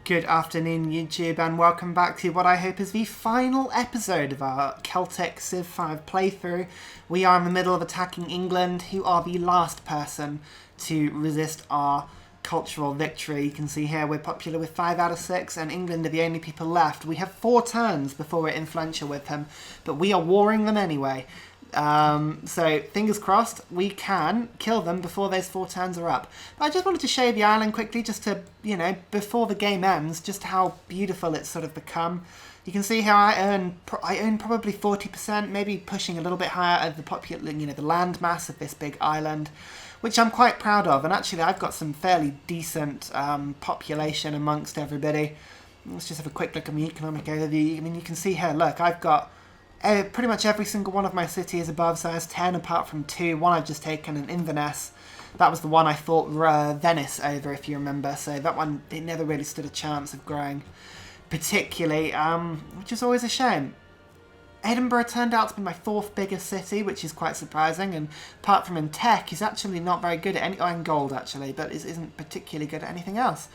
Good afternoon, YouTube, and welcome back to what I hope is the final episode of our Celtic Civ 5 playthrough. We are in the middle of attacking England, who are the last person to resist our cultural victory. You can see here we're popular with 5 out of 6, and England are the only people left. We have 4 turns before we're influential with them, but we are warring them anyway. So fingers crossed we can kill them before those 4 turns are up. But I just wanted to show you the island quickly, just to, before the game ends, just how beautiful it's sort of become. You can see how I own probably 40%, maybe pushing a little bit higher of the the land mass of this big island, which I'm quite proud of. And actually I've got some fairly decent population amongst everybody. Let's just have a quick look at my economic overview. I mean, you can see here, look, I've got pretty much every single one of my cities is above size 10, apart from 2. One I've just taken, an Inverness. That was the one I fought Venice over, if you remember. So that one, it never really stood a chance of growing particularly, which is always a shame. Edinburgh turned out to be my 4th biggest city, which is quite surprising. And apart from in tech, he's actually not very good at any, and gold actually, but isn't particularly good at anything else.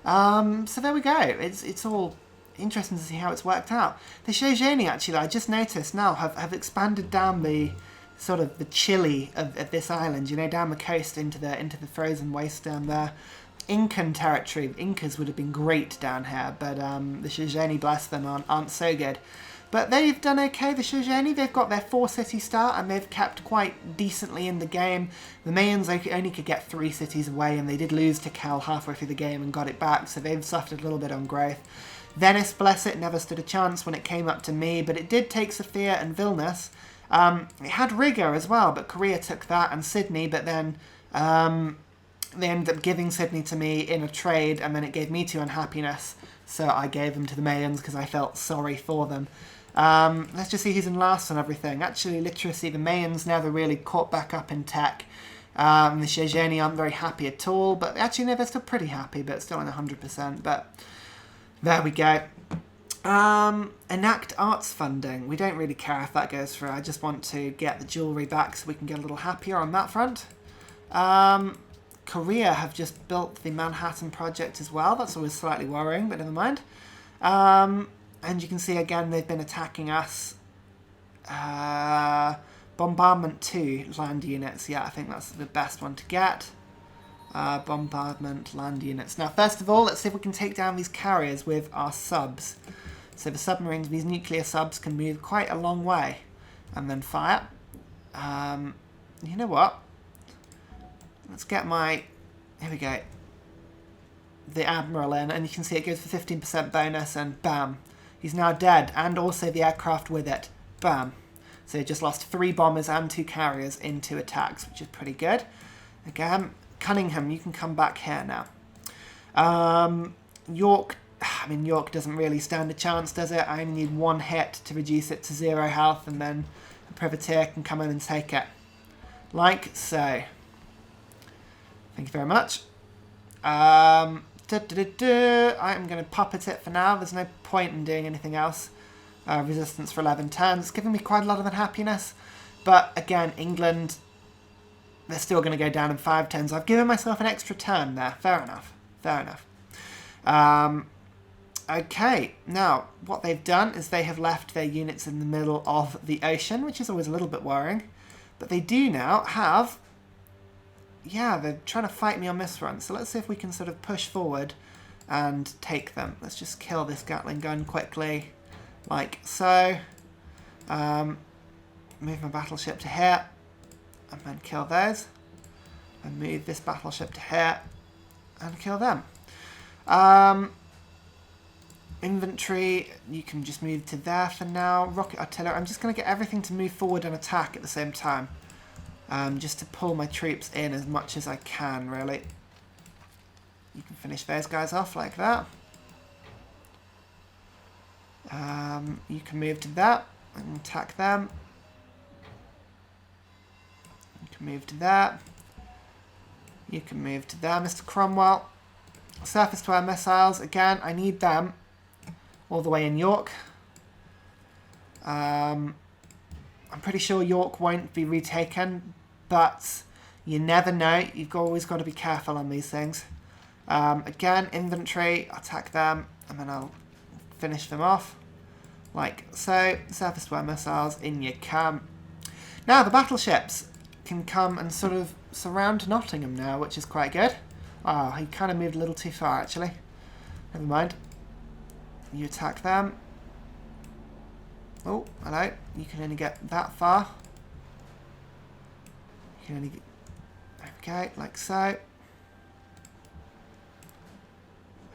So there we go. It's all interesting to see how it's worked out. The Shoshone, actually, I just noticed now, have expanded down the sort of the chili of this island, down the coast into the frozen waste down there. Incan territory. Incas would have been great down here, but the Shoshone, bless them, aren't so good. But they've done okay, the Shoshone. They've got their 4-city start, and they've kept quite decently in the game. The Mayans only could get 3 cities away, and they did lose to Cal halfway through the game and got it back, so they've suffered a little bit on growth. Venice, bless it, never stood a chance when it came up to me, but it did take Sofia and Vilnius. It had Riga as well, but Korea took that, and Sydney, but then they ended up giving Sydney to me in a trade, and then it gave me 2 unhappiness, so I gave them to the Mayans because I felt sorry for them. Let's just see who's in last on everything. Actually, literacy, the Mayans never really caught back up in tech. The Shoshone aren't very happy at all, but actually, no, they're still pretty happy, but still on 100%, but there we go. Enact arts funding. We don't really care if that goes through. I just want to get the jewellery back so we can get a little happier on that front. Korea have just built the Manhattan project as well. That's always slightly worrying, but never mind. And you can see again they've been attacking us. Bombardment 2 land units. Yeah, I think that's the best one to get. Bombardment land units. Now, first of all, let's see if we can take down these carriers with our subs. So the submarines, these nuclear subs, can move quite a long way and then fire. You know what? Let's get my... Here we go. The Admiral in, and you can see it goes for 15% bonus, and bam. He's now dead, and also the aircraft with it. Bam. So he just lost 3 bombers and 2 carriers in 2 attacks, which is pretty good. Again, Cunningham, you can come back here now. York doesn't really stand a chance, does it? I only need 1 hit to reduce it to 0 health, and then a privateer can come in and take it. Like so. Thank you very much. I'm going to puppet it for now. There's no point in doing anything else. Resistance for 11 turns. It's giving me quite a lot of unhappiness. But again, England... They're still going to go down in 5 turns. I've given myself an extra turn there. Fair enough. Fair enough. Okay. Now, what they've done is they have left their units in the middle of the ocean, which is always a little bit worrying. But they do now have... Yeah, they're trying to fight me on this run. So let's see if we can sort of push forward and take them. Let's just kill this Gatling gun quickly. Like so. Move my battleship to here. And then kill those. And move this battleship to here. And kill them. Inventory, you can just move to there for now. Rocket artillery, I'm just going to get everything to move forward and attack at the same time. Just to pull my troops in as much as I can, really. You can finish those guys off like that. You can move to that and attack them. You can move to that. You can move to there, Mr. Cromwell. Surface to air missiles. Again, I need them all the way in York. I'm pretty sure York won't be retaken, but you never know. You've always got to be careful on these things. Again, infantry, attack them, and then I'll finish them off. Like so. Surface-to-air missiles in your camp. Now the battleships can come and sort of surround Nottingham now, which is quite good. Oh, he kind of moved a little too far, actually. Never mind. You attack them. Oh, hello. You can only get that far. You can only get... Okay, like so.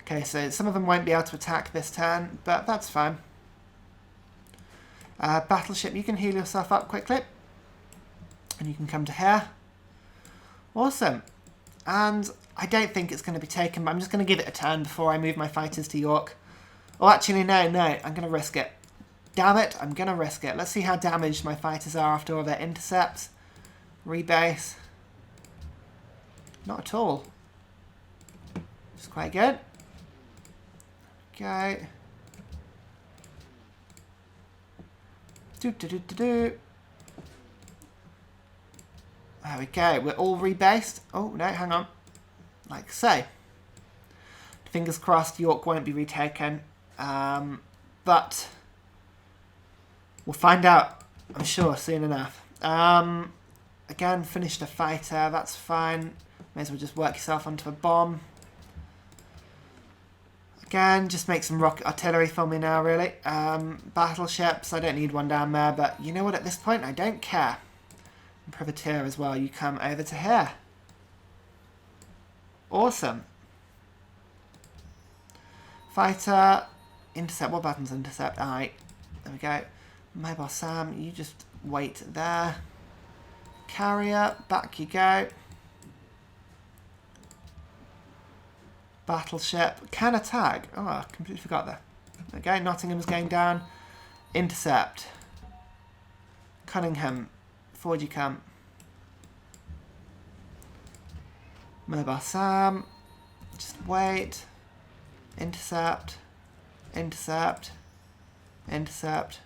Okay, so some of them won't be able to attack this turn, but that's fine. Battleship, you can heal yourself up quickly. And you can come to here. Awesome. And I don't think it's going to be taken, but I'm just going to give it a turn before I move my fighters to York. Oh, actually, no, I'm going to risk it. Damn it, I'm going to risk it. Let's see how damaged my fighters are after all their intercepts. Rebase. Not at all. It's quite good. Okay. There we go. We're all rebased. Oh, no, hang on. Like so. Fingers crossed York won't be retaken. But we'll find out, I'm sure, soon enough. Again, finished a fighter. That's fine. May as well just work yourself onto a bomb. Again, just make some rocket artillery for me now, really. Battleships, I don't need one down there, but you know what, at this point, I don't care. And privateer as well, you come over to here. Awesome. Fighter, intercept, what button's intercept? Alright, there we go. Mobile Sam, you just wait there. Carrier, back you go. Battleship can attack. Oh, I completely forgot that. Okay, Nottingham's going down. Intercept. Cunningham. Forward you come. Mobile Sam. Just wait. Intercept. Intercept. Intercept.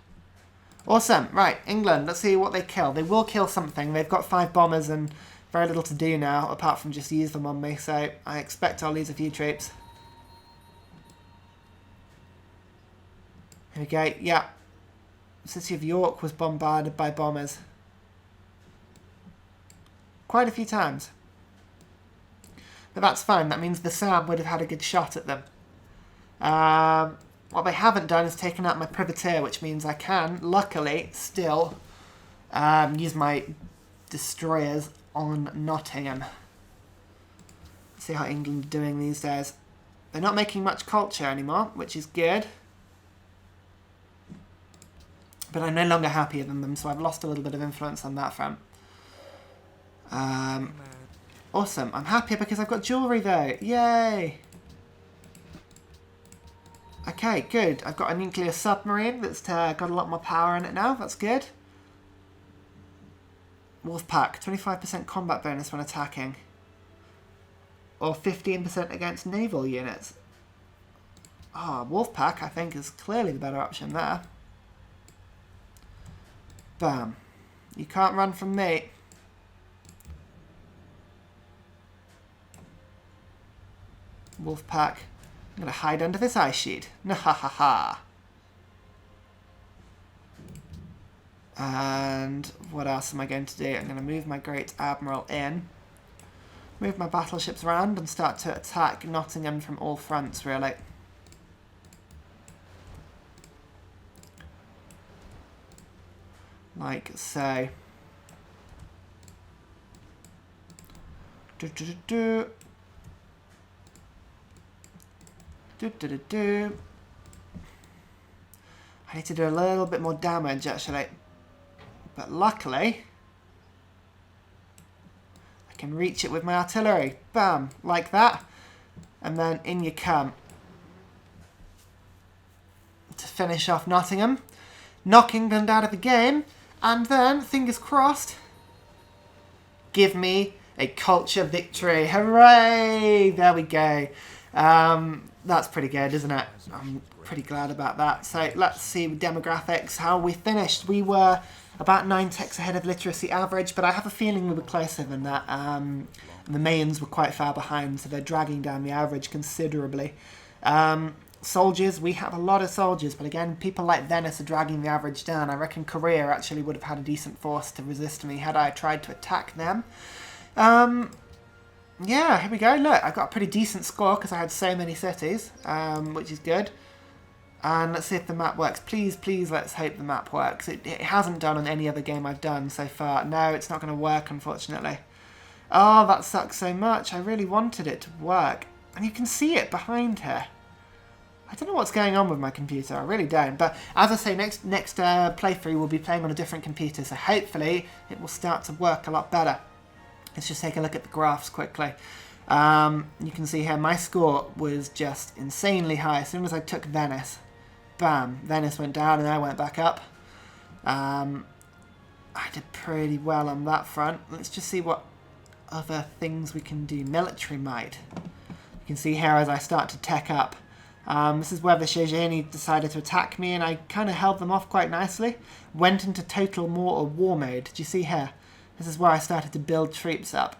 Awesome. Right, England. Let's see what they kill. They will kill something. They've got 5 bombers and very little to do now, apart from just use them on me, so I expect I'll lose a few troops. Here we go, yeah. The city of York was bombarded by bombers. Quite a few times. But that's fine, that means the Sam would have had a good shot at them. What they haven't done is taken out my privateer, which means I can, luckily, still use my destroyers on Nottingham. Let's see how England are doing these days. They're not making much culture anymore, which is good. But I'm no longer happier than them, so I've lost a little bit of influence on that front. Awesome. I'm happier because I've got jewellery though. Yay! Okay, good. I've got a nuclear submarine that's got a lot more power in it now. That's good. Wolfpack, 25% combat bonus when attacking. Or 15% against naval units. Ah, Wolfpack, I think, is clearly the better option there. Bam. You can't run from me. Wolfpack. I'm going to hide under this ice sheet. Nahahaha. And what else am I going to do? I'm going to move my Great Admiral in. Move my battleships around and start to attack Nottingham from all fronts, really. Like so. Do-do-do-do. Do-do-do-do. I need to do a little bit more damage, actually. But luckily, I can reach it with my artillery. Bam! Like that. And then in you come. To finish off Nottingham. Knock England out of the game. And then, fingers crossed, give me a culture victory. Hooray! There we go. That's pretty good, isn't it? I'm pretty glad about that. So let's see with demographics how we finished. We were about 9 techs ahead of literacy average, but I have a feeling we were closer than that. And the Mayans were quite far behind, so they're dragging down the average considerably. Soldiers, we have a lot of soldiers, but again, people like Venice are dragging the average down. I reckon Korea actually would have had a decent force to resist me had I tried to attack them. Yeah, here we go. Look, I got a pretty decent score because I had so many cities, which is good. And let's see if the map works. Please, please, let's hope the map works. It hasn't done on any other game I've done so far. No, it's not going to work, unfortunately. Oh, that sucks so much. I really wanted it to work. And you can see it behind here. I don't know what's going on with my computer. I really don't. But as I say, next playthrough we'll be playing on a different computer. So hopefully it will start to work a lot better. Let's just take a look at the graphs quickly. You can see here my score was just insanely high. As soon as I took Venice, bam, Venice went down and I went back up. I did pretty well on that front. Let's just see what other things we can do. Military might. You can see here as I start to tech up. This is where the Shejeni decided to attack me, and I kind of held them off quite nicely. Went into total war mode. Did you see here? This is where I started to build troops up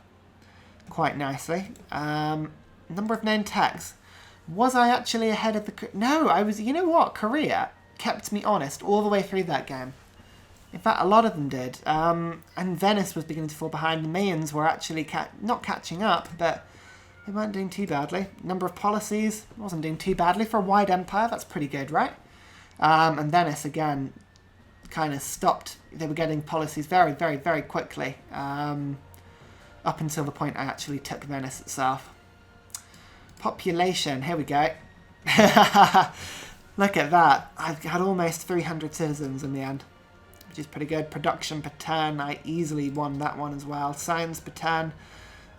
quite nicely. Number of known techs. Was I actually ahead of the... No, I was... You know what? Korea kept me honest all the way through that game. In fact, a lot of them did. And Venice was beginning to fall behind. The Mayans were actually not catching up, but they weren't doing too badly. Number of policies wasn't doing too badly for a wide empire. That's pretty good, right? And Venice, again, kind of stopped. They were getting policies very, very, very quickly. Up until the point I actually took Venice itself. Population, here we go. Look at that. I had almost 300 citizens in the end, which is pretty good. Production per turn, I easily won that one as well. Science per turn.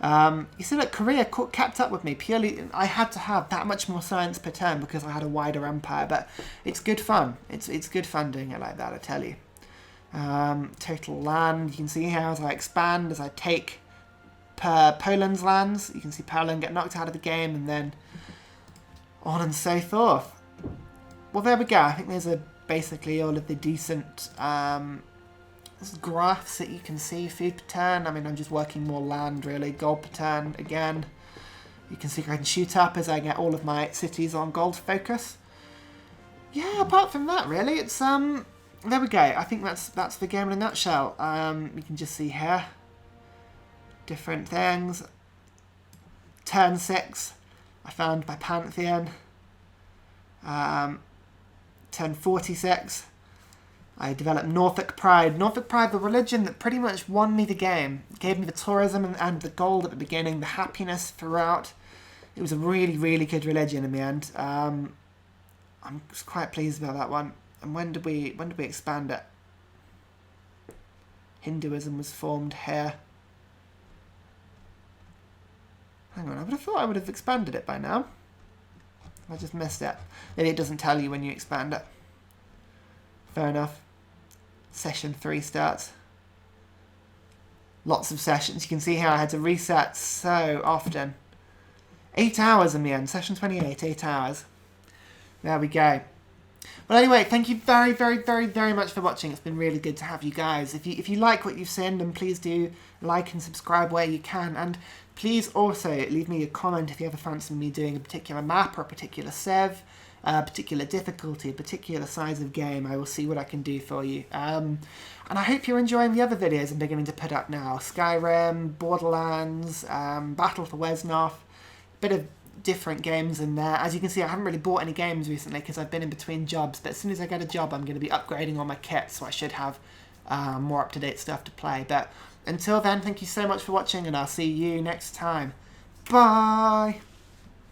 You see that Korea kept up with me purely. I had to have that much more science per turn because I had a wider empire, but it's good fun. It's good fun doing it like that, I tell you. Total land, you can see here as I expand, as I take Poland's lands, you can see Poland get knocked out of the game, and then on and so forth. Well, there we go. I think those are basically all of the decent graphs that you can see. Food per turn, I mean, I'm just working more land, really. Gold per turn, again. You can see I can shoot up as I get all of my cities on gold focus. Yeah, apart from that, really, it's, there we go. I think that's the game in a nutshell. You can just see here. Different things. Turn 6, I found my Pantheon. Turn 46, I developed Norfolk Pride. Norfolk Pride, the religion that pretty much won me the game. It gave me the tourism and the gold at the beginning, the happiness throughout. It was a really, really good religion in the end. I'm just quite pleased about that one. And when did we expand it? Hinduism was formed here. Hang on, I would have thought I would have expanded it by now. I just missed it. Maybe it doesn't tell you when you expand it. Fair enough. Session 3 starts. Lots of sessions. You can see how I had to reset so often. 8 hours in the end. Session 28, 8 hours. There we go. Well, anyway, thank you very, very, very, very much for watching. It's been really good to have you guys. If you like what you've seen, then please do like and subscribe where you can. And please also leave me a comment if you ever fancy me doing a particular map or a particular sev, a particular difficulty, a particular size of game. I will see what I can do for you. And I hope you're enjoying the other videos I'm beginning to put up now. Skyrim, Borderlands, Battle for Wesnoff, bit of different games in there. As you can see, I haven't really bought any games recently because I've been in between jobs, but as soon as I get a job I'm going to be upgrading all my kit, so I should have more up-to-date stuff to play. But until then, thank you so much for watching, and I'll see you next time. Bye!